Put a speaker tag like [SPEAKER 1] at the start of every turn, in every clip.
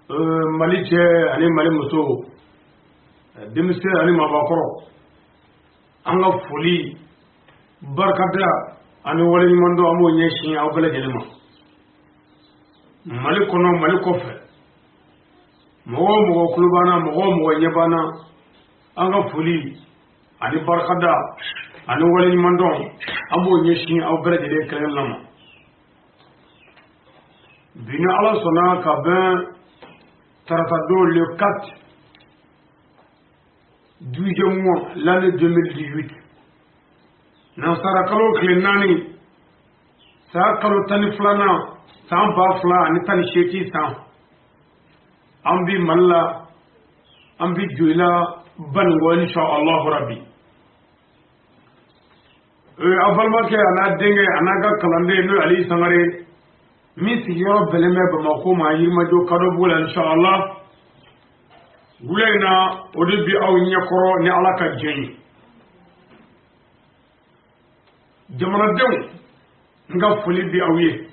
[SPEAKER 1] Malice ani Mali muso denmisɛn ani mabakɔrɔ an ka foli barikada ani waleɲuman dɔn an b'o ɲɛsin aw bɛɛ lajɛlen ma. Mali kɔnɔ Mali kɔfɛ mɔgɔ o mɔgɔ kulo b'an na mɔgɔ o mɔgɔ ɲɛ b'an na an ka foli ani barikada ani waleɲuman dɔn an b'o ɲɛsin aw bɛɛ lajɛlen kɛrɛnkɛrɛnnen ma. Bi ni Ala sɔnna ka bɛn tarata don le 4 12e mois l'année 2018 nansara kalo tile 4 saa kalo 12 san 2018 san an bi Mali la an bi Dioila Banico insha Allah rabbi a balimakɛ a n'a denkɛ a n'a ka kalanden n'o Ali Sangaré min sigiyɔrɔ bɛnnen bɛ Bamako ma Yirimajɔ kadɔ bugu la insha Allah wula in na o de bi aw ɲɛkɔrɔ ni Ala ka jɛn ye. Jamanadenw n ka foli bi aw ye.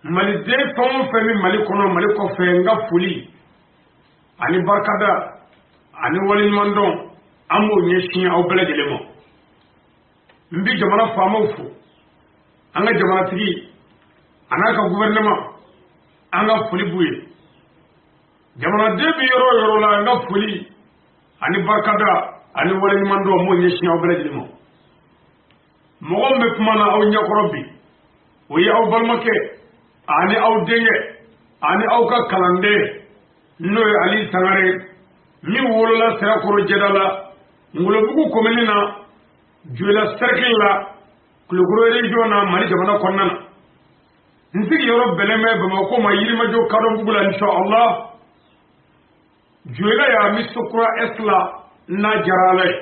[SPEAKER 1] Maliden fɛn o fɛn bɛ Mali kɔnɔ Mali kɔfɛ n ka foli ani barikada ani waleɲuman dɔn an b'o ɲɛsin aw bɛɛ lajɛlen ma. N bi jamana faamaw fo an ka jamanatigi a n'a ka gouvernement an ka foli b'u ye. Jamanaden bi yɔrɔ o yɔrɔ la an ka foli ani barikada ani waleɲuman dɔn n b'o ɲɛsin aw bɛɛ lajɛlen ma. Mɔgɔ min bɛ kuma na aw ɲɛkɔrɔ bi o ye aw balimakɛ ani aw denkɛ ani aw ka kalanden n'o ye Ali Sangaré min wolola Sirakoro Diedala Ngolobugu commune na Dioila cercle la Kulukoro région na Mali jamana kɔnɔna na. N sigiyɔrɔ bɛnnen bɛ Bamako ma Yirimajɔ kadɔ bugu la insha Allah Dioila y'a mi sokura est la n'a jarala ye.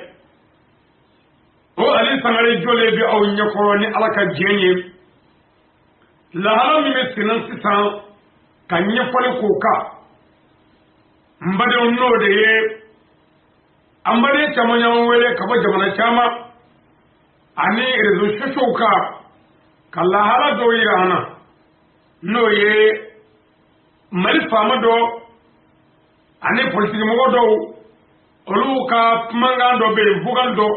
[SPEAKER 1] O Ali Sangaré jɔlen bɛ aw ɲɛkɔrɔ ni Ala ka jɛn ye. Lahala min bɛ sen na sisan ka ɲɛfɔli k'o kan n badenw n'o de ye an baden caman y'an wele ka bɔ jamana caman ani réseaux sociaux kan ka lahala dɔw yira an na n'o ye Mali faama dɔ ani politique mɔgɔ dɔw olu ka kumakan dɔ bɛ yen vocal dɔ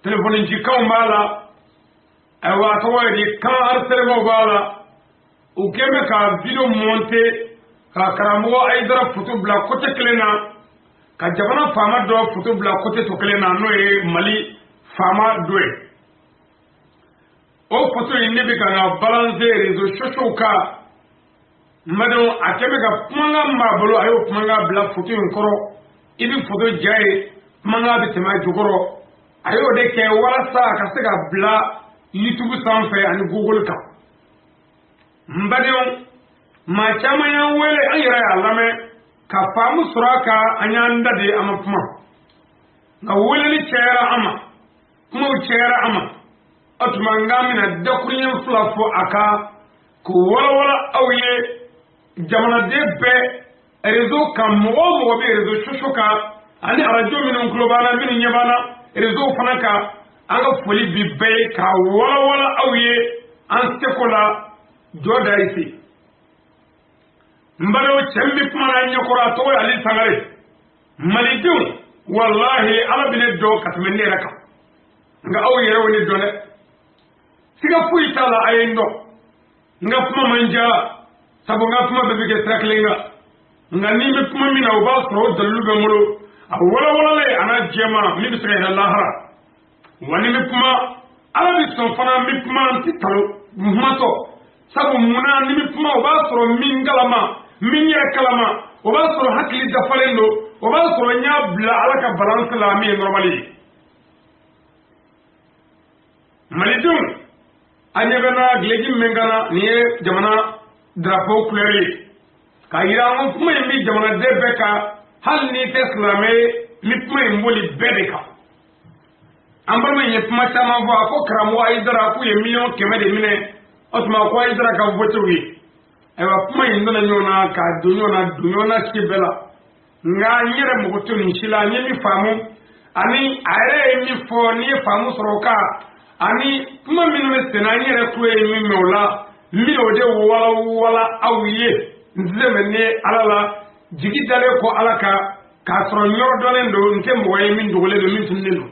[SPEAKER 1] téléphone cikanw b'a la ayiwa a tɔgɔ ye di kan harcèlement b'a la u kɛn bɛ ka video monter ka karamɔgɔ Haidra photo bila côté kelen na ka jamana faama dɔ photo bila côté tɔ kelen na n'o ye Mali faama dɔ ye. O photo in ne bɛ ka na balancer réseaux sociaux kan mbadenw a kɛn bɛ ka kumakan b'a bolo a y'o kumakan bila photo in kɔrɔ i bɛ photo ja ye kumakan bɛ tɛmɛ a jukɔrɔ a y'o de kɛ walasa a ka se ka bila YouTube sanfɛ ani Google kan. Mbadenw maa caman y'an wele an yɛrɛ y'a lamɛn ka faamu sɔrɔ a kan an y'an da de an ma kuma nka weleli cayara an ma kumaw cayara an ma o tuma n k'an bɛna dakuruɲɛ 2 fɔ a kan k'o walawala aw ye jamanaden bɛɛ réseau kan mɔgɔ o mɔgɔ bɛ réseaux sociaux kan ani radio minnu tulo b'an na minnu ɲɛ b'an na réseau fana kan an ka foli bi bɛɛ ye k'a walawala aw ye an seko la jɔ da yi se. N badenw cɛ min bɛ kuma na ɲɛkɔrɔ a tɔgɔ ye Ali Sangaré malidenw walahi Ala bɛ ne dɔn ka tɛmɛ ne yɛrɛ kan nka aw yɛrɛ y'o ne dɔn dɛ siga foyi t'a la a ye n dɔn n ka kuma man diya sabu n ka kuma bɛɛ bɛ kɛ sira kelen kan nka ni n bɛ kuma min na o b'a sɔrɔ o dalilu bɛ n bolo a walawalalen a n'a jɛma min bɛ se ka yɛlɛ lahara wa ni n bɛ kuma Ala bɛ sɔn fana n bɛ kuma n tɛ talo kumatɔ sabu munna ni n bɛ kuma o b'a sɔrɔ min kalama min yɛrɛ kalama o b'a sɔrɔ hakili dafalen don o b'a sɔrɔ n y'a bila Ala ka balance la min ye normal ye. Malidenw a ɲɛ bɛ na gileki min kan na nin ye jamana drapeau couleur ye k'a yira an kuma in bɛ jamanaden bɛɛ kan hali n'i tɛ silamɛ ye n bɛ kuma in boli bɛɛ de kan. An balima in ye kuma caman fɔ a ko karamɔgɔ Haidra k'u ye 100 de minɛ o tuma ko Haidra ka votew ye ayiwa kuma in donna ɲɔgɔn na k'a don ɲɔgɔn na ci bɛɛ la nka n yɛrɛ mago to nin si la n ye min faamu ani a yɛrɛ ye min fɔ n'i ye faamu sɔrɔ o kan ani kuma minnu bɛ sen na n yɛrɛ tulo ye min mɛn o la n bɛ o de walawala aw ye nzemene alala jigi dale ko alaka ka soro nyor dolen do nke moye min dogole do min tunne do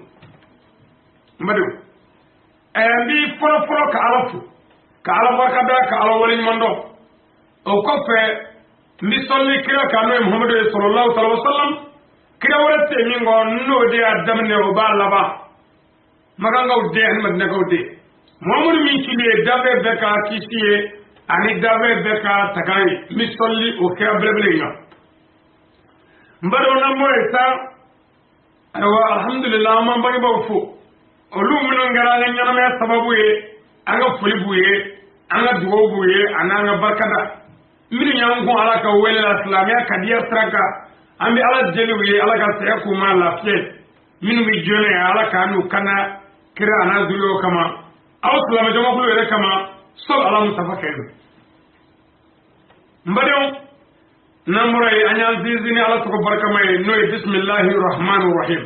[SPEAKER 1] mbadu bi folo ka alafu ka ala barka da ka ala walin mando o ko fe mi solli kira ka no muhammadu sallallahu alaihi wasallam kira warate min go no de adamne o ba laba maganga o de ahmad na go de muhammadu min kile dabe be ka kisiye ani dabe be ka takai mi solli o kira blebele ya mbado na mo esa aywa alhamdulillah man bari ba fu olu minu ngara nga nyana me sababu ye anga fuli buye anga duwo buye ananga barkada minu nyam ko ala ka wele islamiya kadiya traka ambi ala jeli buye ala ka saya kuma lafiye minu bi jone ala ka nu kana kira ana zulo kama aw islamiya jama kulu yere kama sol ala mutafakkiru mbado namurai anyan zizini ala to barka mai no bismillahir rahmanir rahim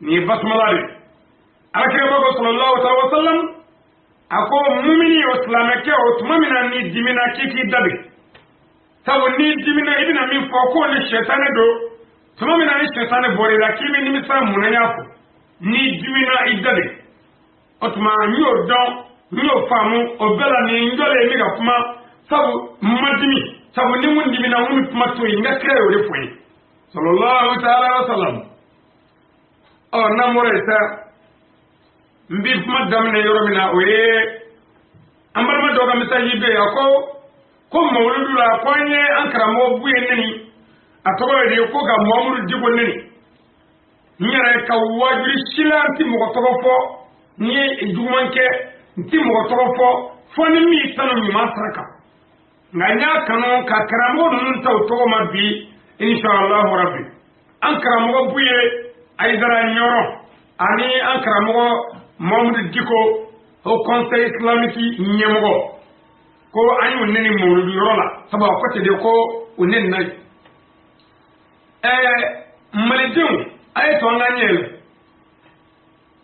[SPEAKER 1] ni basmala akiramago sallallahu alaihi wasallam ako mumini islamake o tumamina ni dimina kiki dabe sabu ni dimina idina min foko ni shetane do tumamina ni shetane bori la kimi ni misa munanyafo ni dimina idabe otuma nyo don nyo famu obela ni njole mi ga kuma sabu madimi sabu ni mun dimina mun kuma to inga kire o de foi sallallahu ta'ala wasallam o namore sa mbi kuma damne yoro mina oye ambarma doga misaji be ako ko mawludu la konye ankara mo buye neni atogo de ko ga mamuru digo neni nyere ka wajuri silanti mo togo fo ni jumanke nti mo togo fo ni mi tanu mi masraka nganya kanu ka karamo nun taw togo mabbi inshallah rabbi ankara mo buye Haidra nyoro ani ankara mo Mamadou Diko au conseil islamique nyemogo ko anyu neni mawludu yorola saba ko te de ko unen nay maledin ay to nganyel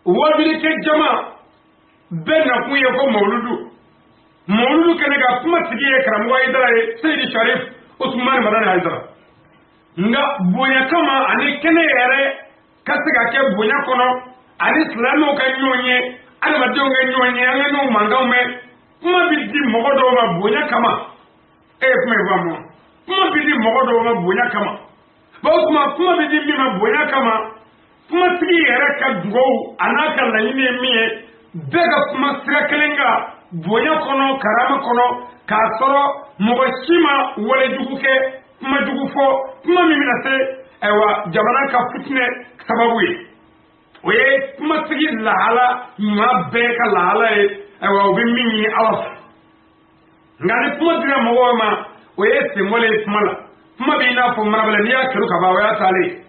[SPEAKER 1] wobili ke jama benna kuye ko mawludu kene ga kuma tigiye karam Haidra Sayyid Sharif Usman Madan Haidra nga bonya kama ani kene yare kasiga ke bonya kono ani islamu ka nyonye ani madonga nyonye ani no mangaume kuma bidi mogodo ma bonya kama kuma vamo kuma bidi mogodo ma bonya kama ba kuma bidi mi ma bonya kama kuma tigi yara ka dugo anaka la yine miye daga kuma sirakelenga bonya kono karama kono ka soro mogashima wala juguke kuma jugufo kuma mimina se ewa jamana ka fitne sababu ye oye kuma tigi lahala ma beka lahala e ewa obi minyi alaf ngani kuma dira mogo ma oye semole smala kuma bi na fo marabala niya kiru ka ba waya tale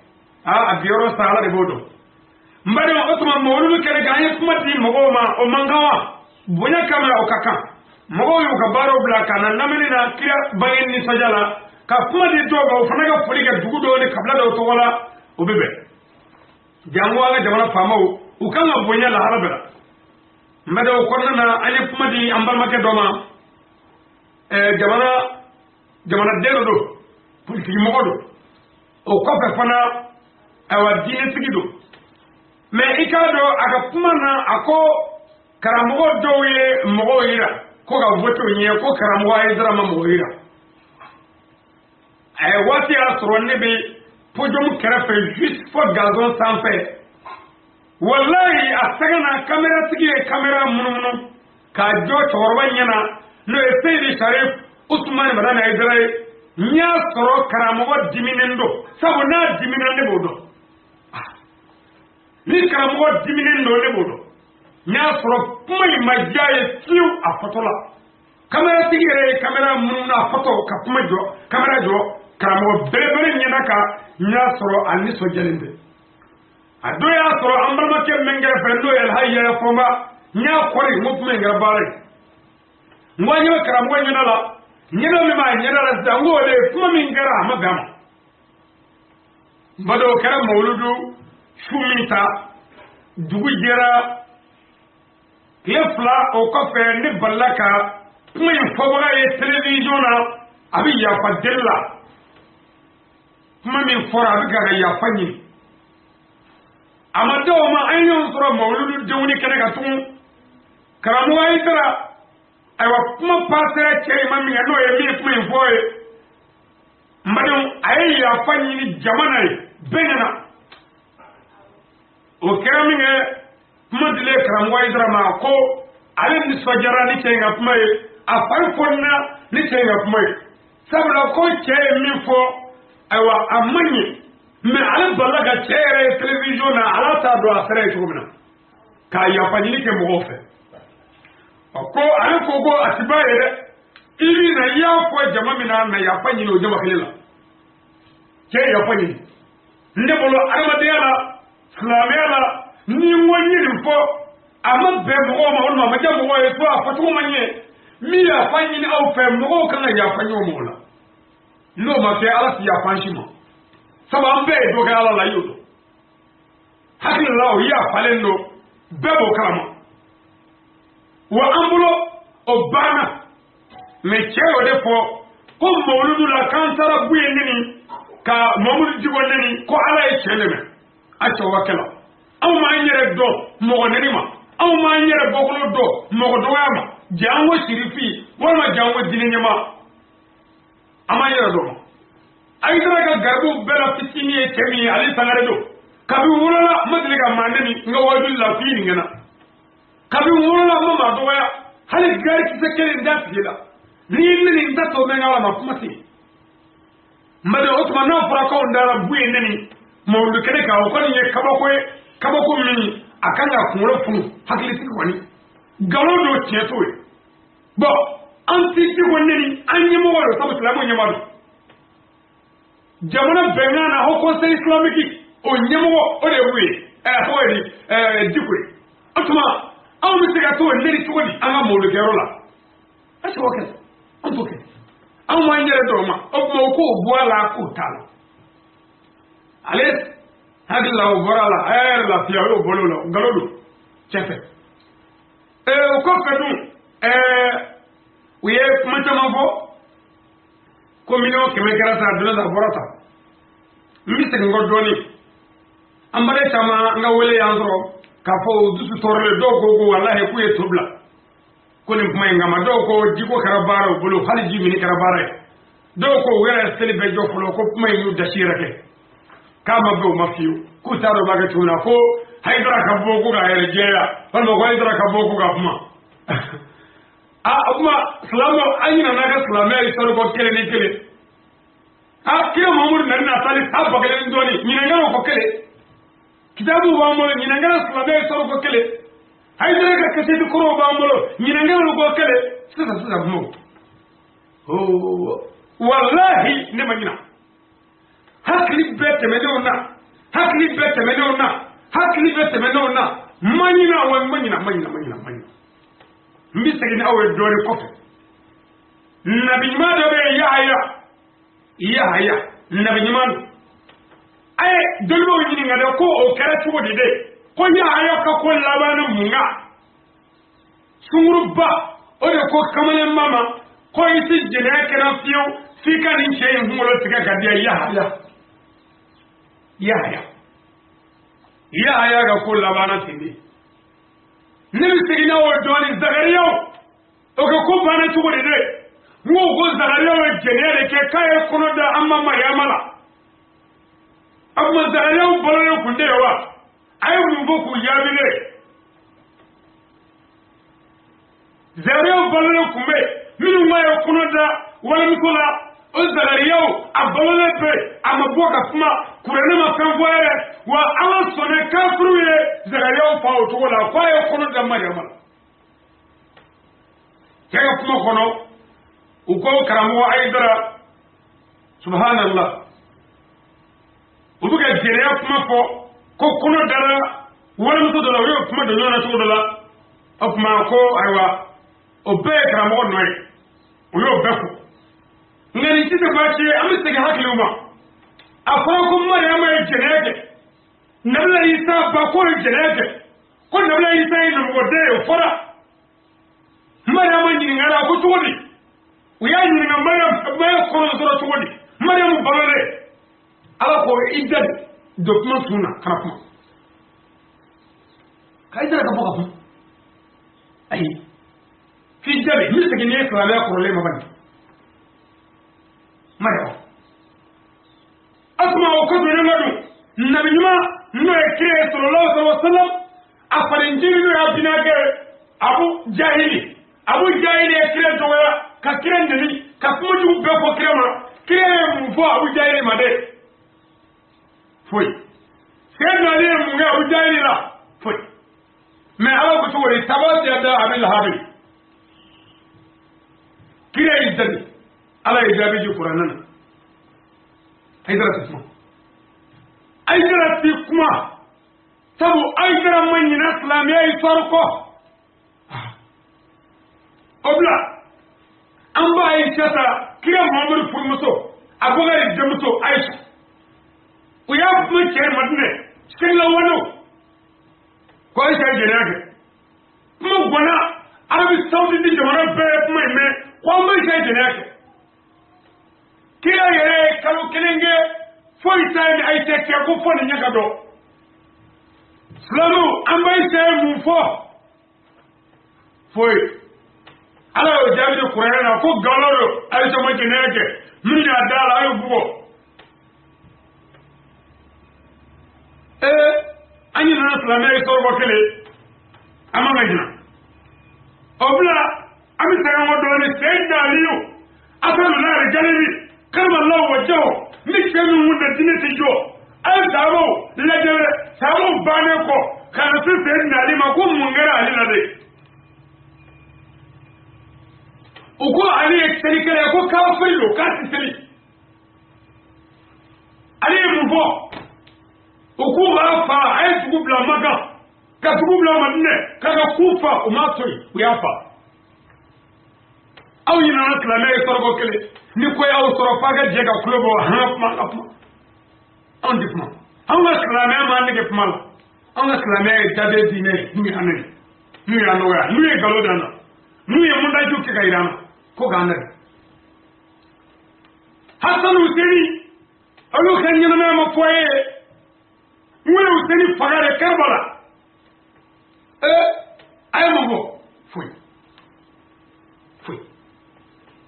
[SPEAKER 1] abiyoro sala de bodo mbade ma otuma mawlulu kere ganye kuma di mogo ma o mangawa bonya kama o kaka mogo yu ka baro bla kana namini na kira bayin ni sajala ka kuma di doga o fanaga fulika dugudo ne kabla do to wala o bebe jango ala jamana famaw ukanga bonya la harabera mbade o konna na ali kuma di ambal make doma jamana dero do politique mogodo o ko fe fana awa dine tigido mais ikado aka kuma na ako karamogo doye mogo ira ko ga voto nye ko karamogo Haidra ma mogo ira wati asronne be pojom karafe juste for gazon sans fait wallahi asagana camera tige camera mununu ka jo chorba nyana no Sayyid Sharif Usman Madan Haidra nya soro karamogo diminendo sabu na diminende bodo ni karamogo diminendo ne bodo nya soro kuma majaye tiu afotola camera tige camera mununu afoto ka kuma jo camera jo karamogo bere nyana ka nya soro ani so jalinde ado ya soro ambalma ke mengere fendo el hayya fomba nya kori mo mengere bare ngwanyo karamogo nyana la nyana mi ma nyana la dango le kuma mengere amagama bado kara mawludu shumita dugu jera lefla o ko fe ni ballaka kuma foba ye television na abi yafa della kuma min fora abi ga yafa ni amado ma ayon soro mawludu dewni kene ka tun karamu Haidra aywa kuma pasera che ma mi no e mi kuma infoye mbadon ay yafa ni jamana benana o keraminge kuma dile karamu Haidra ma ko ale nisfajara ni chenga kuma a farfonna ni chenga kuma sabula ko che mi fo aywa amanye me ala balaga chere television na ala ta do asere chumna ka ya fanyini ke mo fe ko ala ko go atibaye de ili na ya ko jama mina na ya fanyini o jama khilila ke ya fanyini nde bolo armadela slamela ni wonni fo amma be mo ma on ma jamu wo e to afatu manye mi ya fanyini au fe mo kan ya fanyo mo la no ma ke ala si ya fanshima sama mbe doga ala la yudo hakil law ya falendo bebo kalama wa ambulo obana me cheo defo ko mawludu la kansara buye nini ka mamudu jibo nini ko ala e cheleme acha wakela aw ma nyere do mo neni ma aw ma nyere bokolo do mo do yama jango shirifi wala jango dinenya ama yere do Haidra ka garbu bela fitini e kemi ali Sangaré do kabi wulala madliga mandeni nga wajul la fini ngena kabi wulala mama do ya hali gari kisekele ndafila ni ndato menga ma kumati made otuma na fura ko ndara buye neni mawdu kene ka ko ni kabako mini akanga kunro funu hakili tikwani galodo tietowe bo anti ti wonneni anyemo wala sabu islamu nyamado jamana bengana ho conseil islamique o nyemo o de wi hoyri dikwe atuma aw mi siga to neri to di anga mo le gerola aso okay antoke aw ma nyere do ma o mo ko buala ko tala ale hadila o borala la pia o bolola galodo chefe o ko fedu uye matama fo commune keme karata dula da borata mi se ngodoni ambare chama nga wele yanzro ka fo dusu torle dogo wallahi ku etubla koni may ngama dogo jiko karabaro bulu haliji mini karabare dogo wera seli be joflo ko may ñu dashirake kama be mafiu ku taro baga tuna ko Haidra ka bogo ga erjeya wal mo Haidra ka bogo ga kuma kuma salamo ayina naga salamai soro ko kele ni kele kila mamur nanna tali sabba kele ndoni nyina ngaro ko kele kitabu ba mo nyina ngaro salamai soro ko kele Haidra ka kase ko ro ba mo nyina ngaro ko kele sasa mo wallahi ne manyina hakli bete medona manyina mbisagini awe dole kofe nabi nyimado be yahaya nabi nyimado ay dolbo nyini ngada ko o karatu wodi de ko yahaya ka ko labana munga sunguruba o de ko kamane mama ko isi jene kana fiyo fika ni che ngolo tiga kadia yahaya ga ko labana tindi nabi sigina o doni Zagariya o ko bana tugo de ngo go Zagariya jenere ke kay kono da amma Maryamala amma Zagariya bolo ko ndewa ayu ngo ku yabile Zagariya bolo ko me minu mayo kono da wala mikola o Zagariya abolo pe amaboka kuma kurene makamboere wa awa sone kafruye Zagariya fa o to la fa yo kono da Maryamala kaya kuma kono uko karamu Haidra subhanallah ubuga jere kuma ko kono dara wala muto dala yo kuma da yona to dala kuma ko aywa obe karamu noy uyo beko ngani tite bachi amiste ga hakli uma afako Maryama jeneke nabla Isa ba ko jeneke ko nabla Isa ina ngode fora Maryama ni ngara ko todi uya ni ngamba ko idda document suna kana kuma kai da ka boka kuma ai fi jabe misaki ne ko ala ko le mabani mayo asma ko do ne ngadu nabi nyuma no e kire sallallahu alaihi wasallam afarin jiri no abinage abu jahili e kire to ka kire ndani ka kuma ju be ko kire ma kire mu fo abu jahili ma de foi sai na le mu ga abu jahili la foi mais ala ko to wori tabati ada abil habi kire idan ala ijabi ji qur'anan Haidra ti kuma sabu Haidra manyina islamiya yi farko obla an ba Aisha ta kira Muhammadu furmuso abogari jamuso Aisha uya mun ce madne cikin lawano ko Aisha jenage mu gona Arabi Saudi di jamana be kuma me ko mun ce jenage kira yere kalu kelenge foi sai ai te ke ko foni nyaka do slamu ambay sai mu fo foi ala o jabi qur'ana ko galoro ay to mo jenege min ya dala ay bugo anyi na slamu ay so ko kele amanga jina obla ami taga mo do ni sayyida aliyu asalu na rijalibi kalma Allah wajahu nikemi wunda dinati jo ay sabo lajere sabo bane ko kana su sayyidina ali ma ko mungara ali na dai uko ali ekserikere ko kafiro kasiteli ali mubo uko rafa ay tugubla maga ka tugubla madne kaga kufa umatoi uyafa aw yina na klame sorgo kele ni ko yaw soro faga jega klubo ha ma apma on dipma on ga klame ma ni ke pmal on ga klame tabe dine ni anani ni ya no ya ni galo dana ni ya munda ju ke gairana ko ganare hasan useni alu kan ni na ma foye ni useni fagare karbala ay mo foi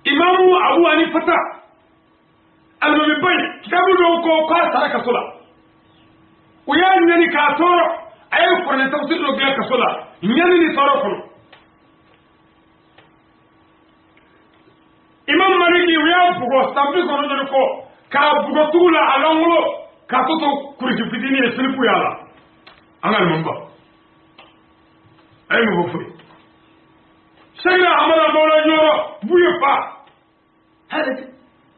[SPEAKER 1] imamu abu hanifata almamibai kitabu do ko ka saraka sula uyan ni ka toro ay ko ne tawsil do ga ka sula nyani ni toro ko imam maliki uya bugo sambi ko do ko ka bugo tula alongo ka to kurji fitini e silifu yala angal mamba ay mo furi sayna amara mawla nyoro buye pa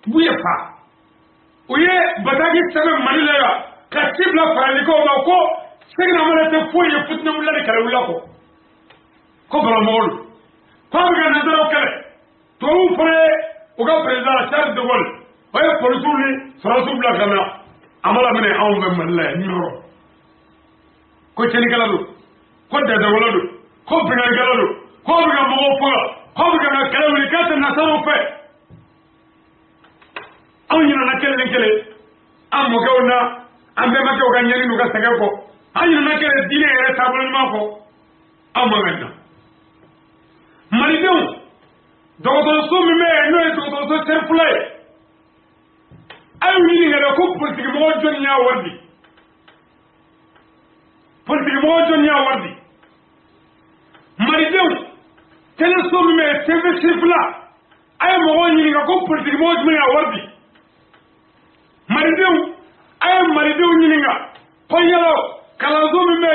[SPEAKER 1] buye pa uye batagi sabe malila ka tibla paraliko ma ko sayna amara te foye futna mulla kala wala ko bala mawlu ko ga nazaro kale to fure o ga president Charles de Gaulle oye polisuli sarasu bla kana amala mene awbe malla nyoro ko teni kala do ko da wala do ko binga kala do ko ga mo ko ga kala wali ka tan nasaro fe awnyina na kele am mo gawna am be ma ko ga nyani no ga saga ko awnyina na kele dine ere tabul ma ko am ma ganna mari dew dogo so mi me no e dogo so terfulay ay wini ngara ko politique mo jonya wardi mari dew tele so mi me teve sifla ay mo woni nga ko politique mo jonya wardi maridew ay maridew nyininga ko yelo kala zo mi me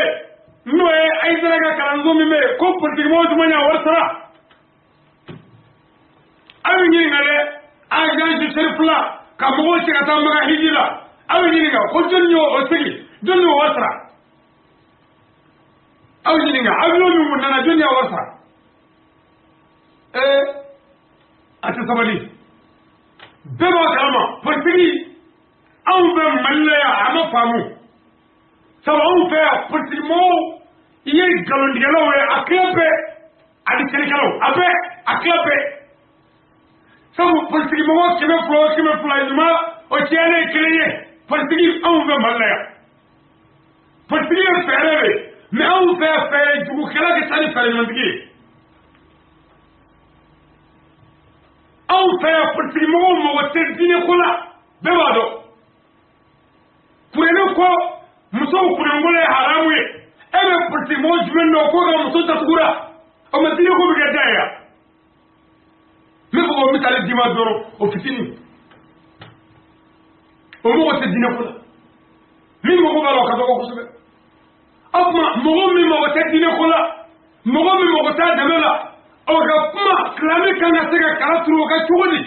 [SPEAKER 1] no e ay daraga kala zo mi me ko politique mo jonya warsara ay nyininga le agent de serfla ka mo ci ka tamba hijira ay nyininga ko jonyo o sigi jonyo warsara ay nyininga ablo mi mun na jonyo warsara ati sabali beba kama politique aw be mallaya ama famu sababu fe politimo iye galondigalo we aklabe adi kenikalo abe aklabe sababu politimo kime flo ma o tiane keleye politique on veut malaya politique faire mais on veut faire du kala que ça ne fait rien on fait politique mo te dine ko la be wado pour ne ko muso pour ngole haramu e be politique mo jumen no ko ga muso ta kura o ma dine ko be gadaya me ko mi tale dima doro o fitini o mo te dine ko la mi mo ko balo ka do ko sube apma mo mi mo te dine ko la mo mi mo ta demela o ga kuma klami kana sega karaturu ga chugodi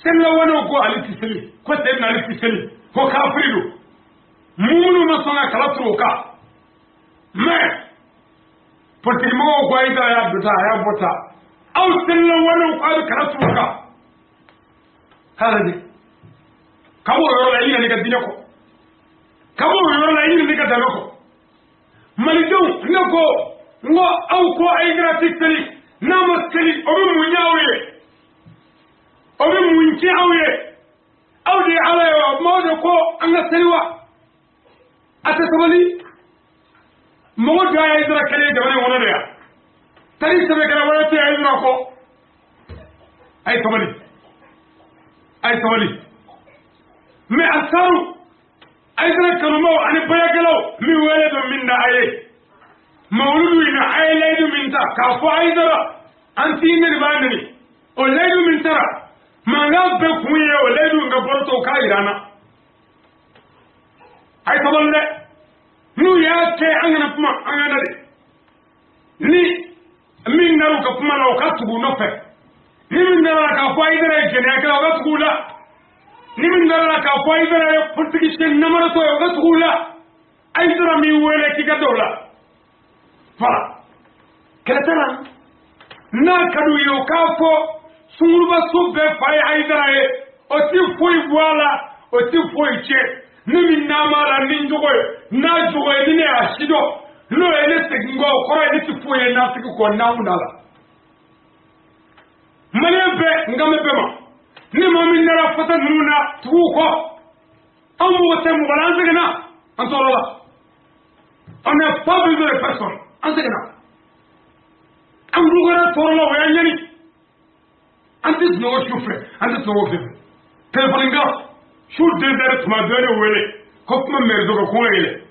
[SPEAKER 1] sella wano ko ali tiseli ko te na ali tiseli ko kafirido munu ma songa karaturu ka me poti mo ko ida ya bota aw sella wano ko ali karaturu ka haladi kawo yo la ina ni ga dinako kawo yo la ina ni ga daloko malido nako ngo aw ko ay gratis na maskali o bi munyawe o bi munki awye aw de ala yo modo ko anga selwa ata tabali mo do ay dara kale de wona wona ya tari sabe kala wona te ay dara ko ay tabali me asaru ay dara kalumo ani bayagalo mi wele do minna aye مولود إن عيلاد من تا كافو عيدرا أنتي نربانني ولاد من ترى ما نبى كويه ولاد نقبرتو كايرانا أي طبعا لا نو يا كي أنا بما أنا ني من نرو كفما لو كاتبو نفع ني من نرو كافو عيدرا جناك لو كاتبو لا ني من نرو كافو عيدرا بنتكيش نمرتو لو كاتبو لا عيدرا ميوله كي كدولا voilà keletana na kadu yo kafo sumuruba subbe fay haydara e o ti foy wala o ti foy che nimi namara ninjogo na jogo ni ne asido no ele segingo kora ni ti foy na tiki ko naundala malebe ngame bema ni mami nara fata nuna tuko amu wote mu balance gena antorola on n'a pas besoin de personne أنتنا أم لغنا تورلا ويعني أنت تنوش كفر أنت تنوش كفر تلفونينغا شو ديزرت ما دوني ويلي كوكما مردوكا كويلي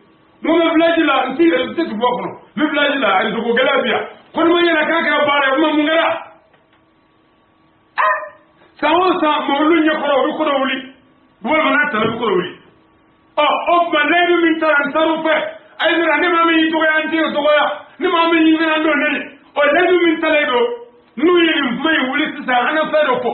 [SPEAKER 1] مو مبلاجي لا أنت تتبوكنا مبلاجي لا أنتوكو غلابيا كون ما يلا كاكا باري أما مغلا ساوسا مولون يقرأ ويقرأ ولي بول منات تلبي قرأ ولي أوف ما نيبي من تران ساروفة أيضا أنا ما من يتوغي أنتي يتوغي ni ma mi ni na ndo nani o ledu min taledo nu yi mai wuli sisa ana fedo ko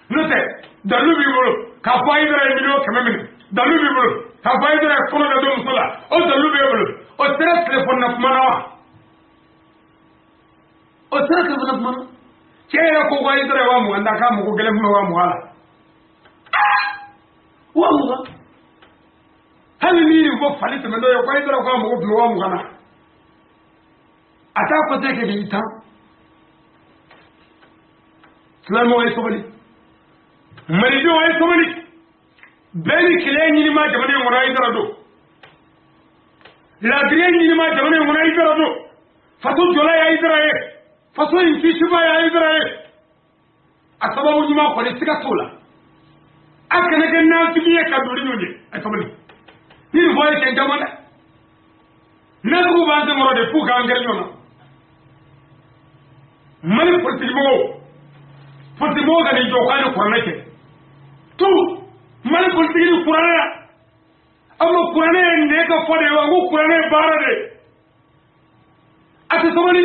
[SPEAKER 1] no te dalu bi bolo ka faidara video kamamin dalu bi bolo ka faidara kono da dum sala o dalu bi bolo o tere telefon na manawa o tere telefon na mana kera ko faidara wa mu anda ka mu ko gele mu wa mu wala wa mu ga hali ni ko falite mendo yo faidara ko mu ko wa mu kana ata ko te ke bita slamo ay sobali marido ay sobali beni kile ni ma jamane ngona idara do la dire ni ma jamane ngona idara do fato jola ya idara e fato inti shiba ya idara e asababu ni ma ko le tika tola akana ganna tibiye ka dori nyode ay sobali ni voye ke jamana na ko ba de moro de fu ka ngel nyona mali politique mo ga ni jokani kornake tu mali politique ni kurana amma kurana ne ka fode wa go kurana barade ate somani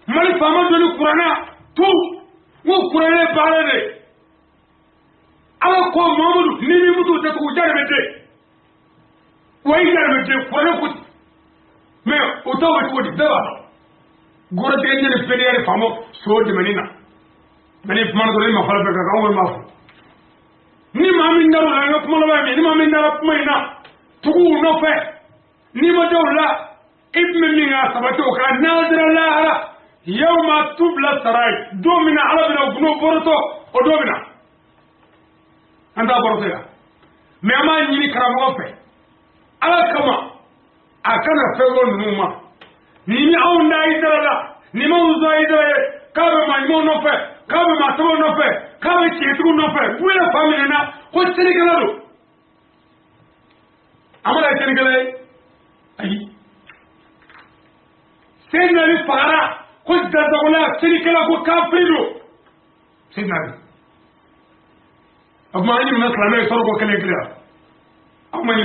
[SPEAKER 1] mali fama do ni kurana tu go kurana barade ala ko mamudu ni mi mutu ta ko jarabete way jarabete kurana ko mais o taw ko di daba gora de ngene federe famo so de menina mani fama do ma fala be ka ngol ma ni ma min daru la ngok mo la ni ma min dara mayna tugu no fe ni ma dawla ibn min asabatu ka nadra la ara yawma tubla saray domina ala bina gno borto o domina anda borotega me ama nyini karamo fe ala kama akana fego numa ni aunda idala ni mo uzo idala kabe ma mo no fe kabe ma to no fe kabe chetu no fe wala family na ko Sénégal do amala Sénégal ay Sénégal para ko dadawla Sénégal ko kafrido Sénégal amma ni na salame so ko kele kele amma ni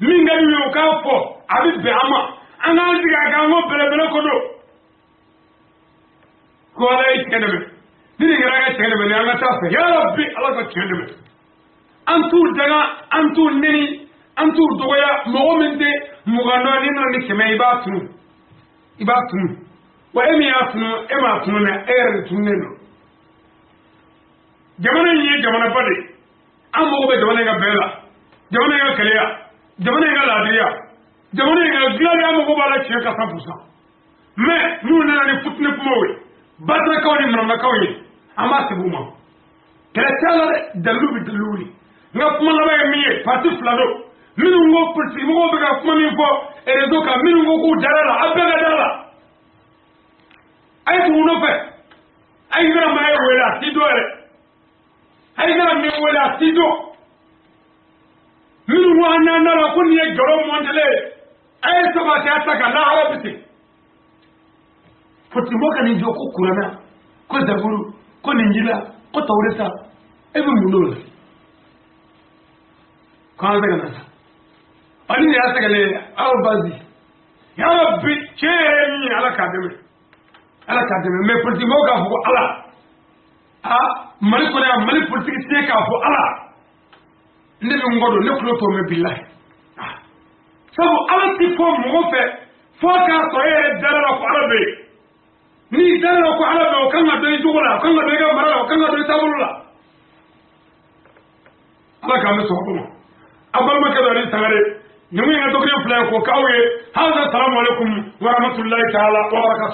[SPEAKER 1] min ga yo ka fo abi be ama ana diga ga ngo bele ko do ko ala ikene ni ga ga tene me anga ta fe ya rabbi ala ko tene me antu daga antu neni antu doya mo mende mo ga no ni no ni keme ibatu wa emi atunu ema atunu na tunne no jamana yi jamana bade amma ko be jamana ga bela jamana ga kaleya jamana ga ladiya jamana ga gladi amma ko bala ci ka 100% mais nous na ni futne mowe badra kawni mna kawni amma sibuma kala tala daluli nga kuma la ba miye parti flado minu ngo parti mo be ga kuma mi fo e rezo ka minu ngo ku dalala abega dala ay tu no fe ay gara may wala ti doore ay gara mi wala ti do minu wa na la ko ni garo mondele ay to ba ta ta ga la arabiti foti mo kan jo ko kurana ko zaburu ko ninjila ko tawreta e be munola kan daga nasa ani ya saka le albazi ya rabbi cheni ala kademe me politi mo ka fu ala mali ko ya mali politi se ka fu ala ne mi ngodo ne ko to me billahi sabu ala ti fo mo fe fo ka to e dara ko arabe ni dara ko arabe o kan do jugola kan do ga mara kan do tabulula ala ka me so ko abal makadari Sangaré ni mu nga dokre fly ko kawye hada assalamu alaikum wa rahmatullahi ta'ala wa barakatuh